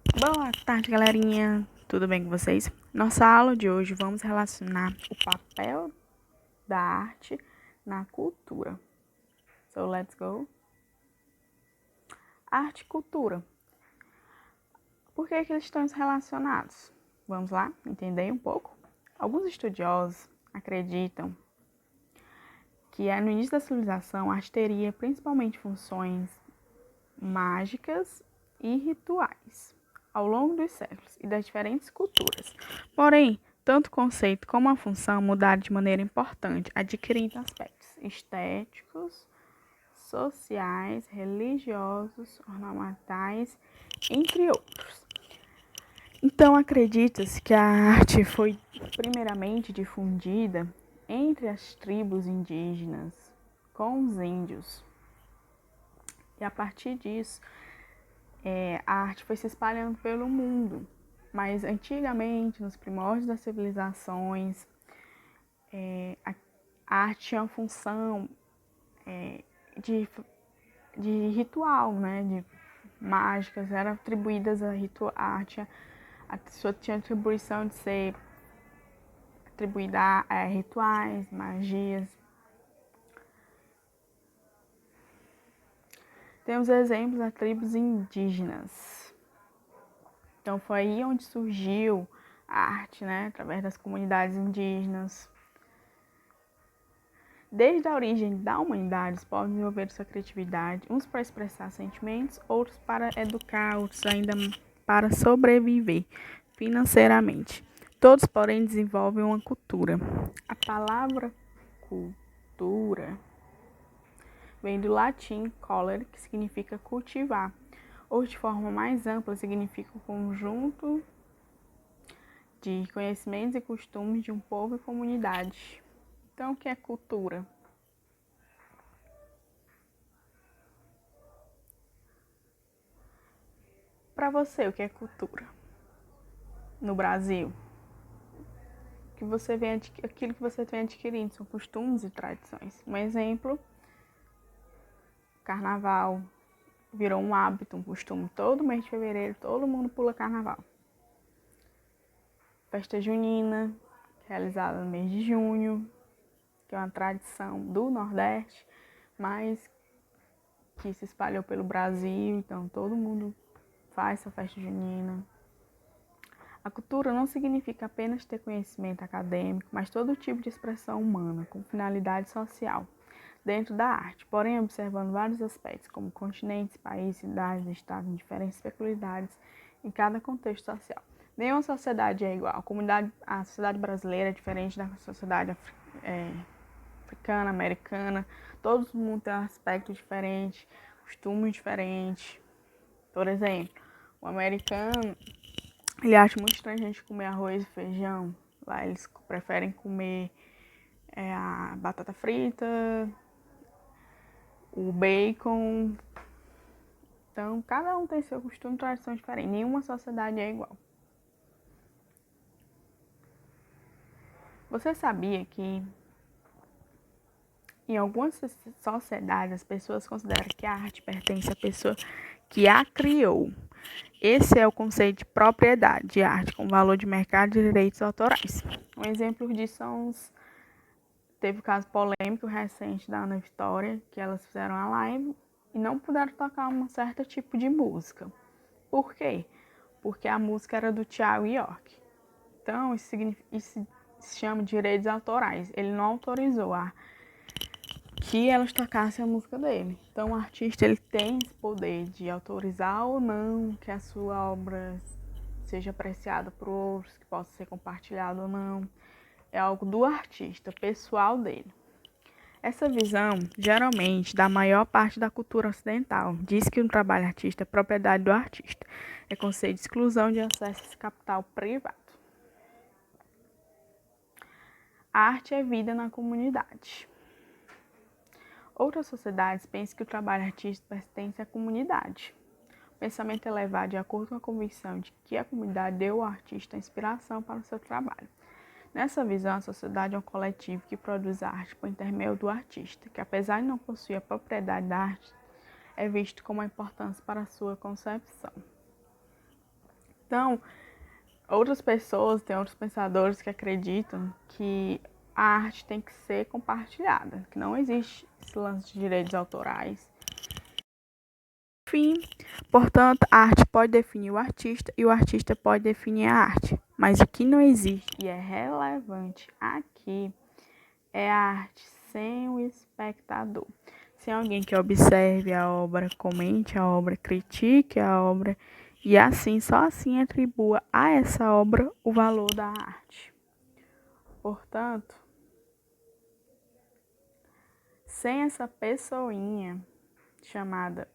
Boa tarde, galerinha. Tudo bem com vocês? Nossa aula de hoje vamos relacionar o papel da arte na cultura. So, let's go. Arte e cultura. Por que eles estão relacionados? Vamos lá entender um pouco? Alguns estudiosos acreditam que no início da civilização a arte teria principalmente funções mágicas e rituais ao longo dos séculos e das diferentes culturas. Porém, tanto o conceito como a função mudaram de maneira importante, adquirindo aspectos estéticos, sociais, religiosos, ornamentais, entre outros. Então, acredita-se que a arte foi primeiramente difundida entre as tribos indígenas, com os índios. E a partir disso, a arte foi se espalhando pelo mundo. Mas antigamente, nos primórdios das civilizações, a arte tinha uma função de ritual, né? De mágicas, eram atribuídas a ritual. A arte tinha atribuição de ser atribuída a rituais, magias. Temos exemplos das tribos indígenas. Então foi aí onde surgiu a arte, né? Através das comunidades indígenas. Desde a origem da humanidade, eles podem desenvolver sua criatividade, uns para expressar sentimentos, outros para educar, outros ainda para sobreviver financeiramente. Todos, porém, desenvolvem uma cultura. A palavra cultura vem do latim colere, que significa cultivar, ou de forma mais ampla, significa o conjunto de conhecimentos e costumes de um povo e comunidade. Então, o que é cultura? Para você, o que é cultura? No Brasil, aquilo que você vem adquirindo são costumes e tradições. Um exemplo, carnaval virou um hábito, um costume. Todo mês de fevereiro, todo mundo pula carnaval. Festa junina, realizada no mês de junho, que é uma tradição do Nordeste, mas que se espalhou pelo Brasil, então todo mundo faz essa festa junina. A cultura não significa apenas ter conhecimento acadêmico, mas todo tipo de expressão humana, com finalidade social, dentro da arte, porém observando vários aspectos, como continentes, países, cidades, estados, em diferentes peculiaridades em cada contexto social. Nenhuma sociedade é igual. A sociedade brasileira é diferente da sociedade africana, americana. Todo mundo tem um aspecto diferente, costumes diferentes. Por exemplo, o americano, ele acha muito estranho a gente comer arroz e feijão. Lá eles preferem comer a batata frita, o bacon. Então, cada um tem seu costume e tradição diferente. Nenhuma sociedade é igual. Você sabia que em algumas sociedades as pessoas consideram que a arte pertence à pessoa que a criou? Esse é o conceito de propriedade de arte com valor de mercado de direitos autorais. Um exemplo disso teve o caso polêmico recente da Ana Vitória, que elas fizeram a live e não puderam tocar um certo tipo de música. Por quê? Porque a música era do Thiago York. Então, isso se chama de direitos autorais. Ele não autorizou que elas tocassem a música dele. Então, o artista ele tem esse poder de autorizar ou não que a sua obra seja apreciada por outros, que possa ser compartilhada ou não. É algo do artista, pessoal dele. Essa visão, geralmente, da maior parte da cultura ocidental, diz que um trabalho artístico é propriedade do artista. É conceito de exclusão de acesso a esse capital privado. A arte é vida na comunidade. Outras sociedades pensam que o trabalho artístico pertence à comunidade. O pensamento é levado de acordo com a convicção de que a comunidade deu ao artista a inspiração para o seu trabalho. Nessa visão, a sociedade é um coletivo que produz arte por intermédio do artista, que apesar de não possuir a propriedade da arte, é visto com uma importância para a sua concepção. Então, outras pessoas, tem outros pensadores que acreditam que a arte tem que ser compartilhada, que não existe esse lance de direitos autorais. Enfim, portanto, a arte pode definir o artista e o artista pode definir a arte. Mas o que não existe e é relevante aqui é a arte sem o espectador. Sem alguém que observe a obra, comente a obra, critique a obra e assim, só assim atribua a essa obra o valor da arte. Portanto, sem essa pessoinha chamada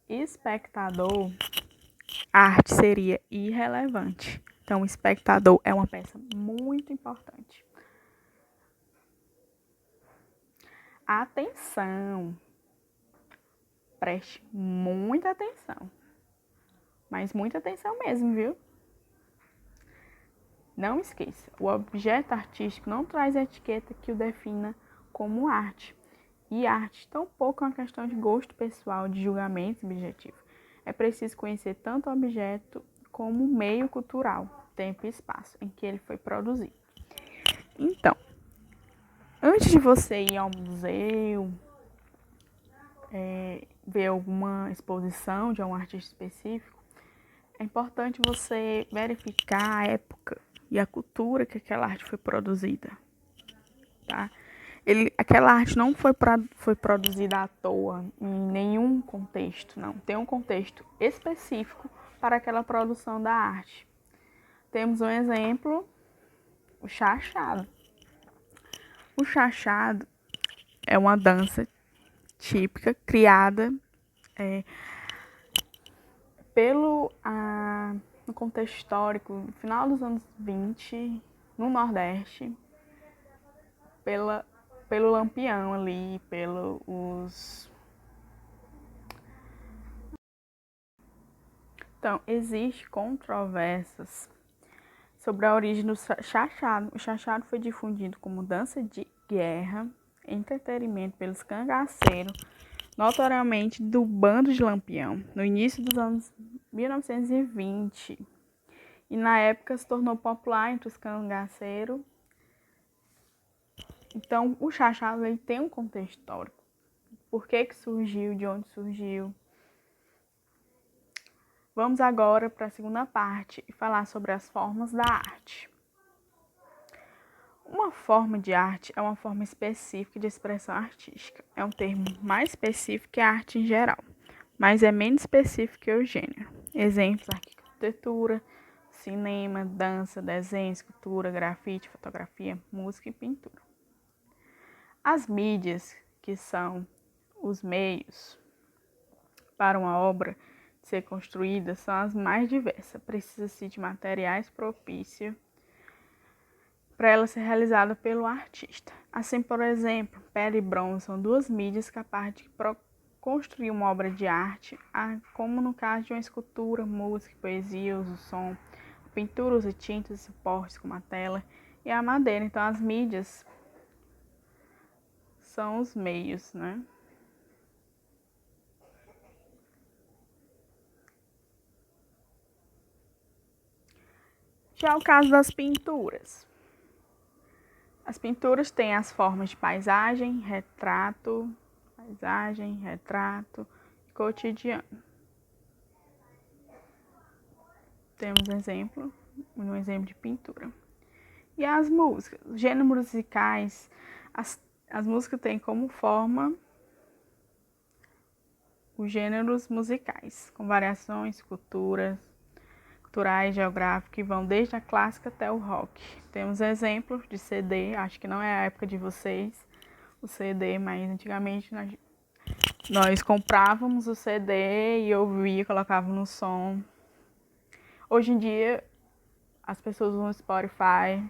espectador, a arte seria irrelevante. Então, o espectador é uma peça muito importante. Atenção! Preste muita atenção. Mas muita atenção mesmo, viu? Não esqueça, o objeto artístico não traz etiqueta que o defina como arte. E arte tampouco é uma questão de gosto pessoal, de julgamento subjetivo. É preciso conhecer tanto o objeto como o meio cultural, tempo e espaço em que ele foi produzido. Então, antes de você ir ao museu, ver alguma exposição de um artista específico, é importante você verificar a época e a cultura que aquela arte foi produzida, tá? Aquela arte não foi produzida à toa, em nenhum contexto, não. Tem um contexto específico para aquela produção da arte. Temos um exemplo, o chachado. O chachado é uma dança típica criada no contexto histórico, no final dos anos 20, no Nordeste, pelo Lampião ali, Então, existem controvérsias sobre a origem do chachado. O chachado foi difundido como dança de guerra, entretenimento pelos cangaceiros, notoriamente do bando de Lampião, no início dos anos 1920. E na época se tornou popular entre os cangaceiros. Então, o chachado ele tem um contexto histórico. Por que surgiu, de onde surgiu. Vamos agora para a segunda parte e falar sobre as formas da arte. Uma forma de arte é uma forma específica de expressão artística. É um termo mais específico que a arte em geral, mas é menos específico que o gênero. Exemplos: arquitetura, cinema, dança, desenho, escultura, grafite, fotografia, música e pintura. As mídias, que são os meios para uma obra ser construída, são as mais diversas. Precisa-se de materiais propícios para ela ser realizada pelo artista. Assim, por exemplo, pedra e bronze são duas mídias capazes de construir uma obra de arte, como no caso de uma escultura, música, poesia, usa o som, a pintura usa tintas e suportes como a tela e a madeira. Então, as mídias são os meios, né? Já o caso das pinturas. As pinturas têm as formas de paisagem, retrato e cotidiano. Temos um exemplo de pintura. E as músicas, os gêneros musicais, as músicas têm como forma os gêneros musicais, com variações, culturais, geográficas, que vão desde a clássica até o rock. Temos exemplos de CD, acho que não é a época de vocês, o CD, mas antigamente nós comprávamos o CD e ouvia, colocava no som. Hoje em dia, as pessoas usam Spotify.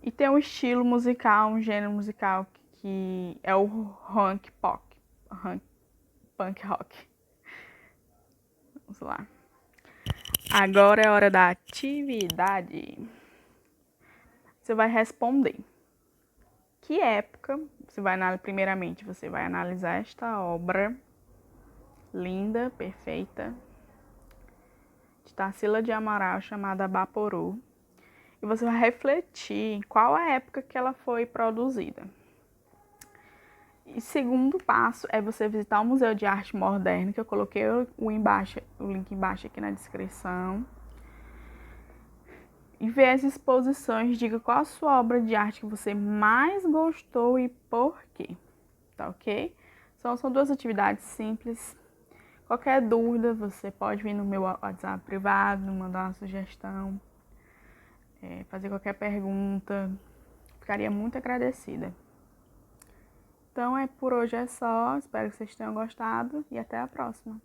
E tem um estilo musical, um gênero musical que é o punk rock. Vamos lá. Agora é a hora da atividade. Você vai responder. Que época primeiramente você vai analisar esta obra linda, perfeita, Tarsila de Amaral chamada Abaporu. E você vai refletir qual a época que ela foi produzida. E segundo passo é você visitar o Museu de Arte Moderna, que eu coloquei o link embaixo aqui na descrição. E ver as exposições, diga qual a sua obra de arte que você mais gostou e por quê, tá ok? São duas atividades simples. Qualquer dúvida, você pode vir no meu WhatsApp privado, mandar uma sugestão, fazer qualquer pergunta. Ficaria muito agradecida. Então, por hoje é só. Espero que vocês tenham gostado e até a próxima.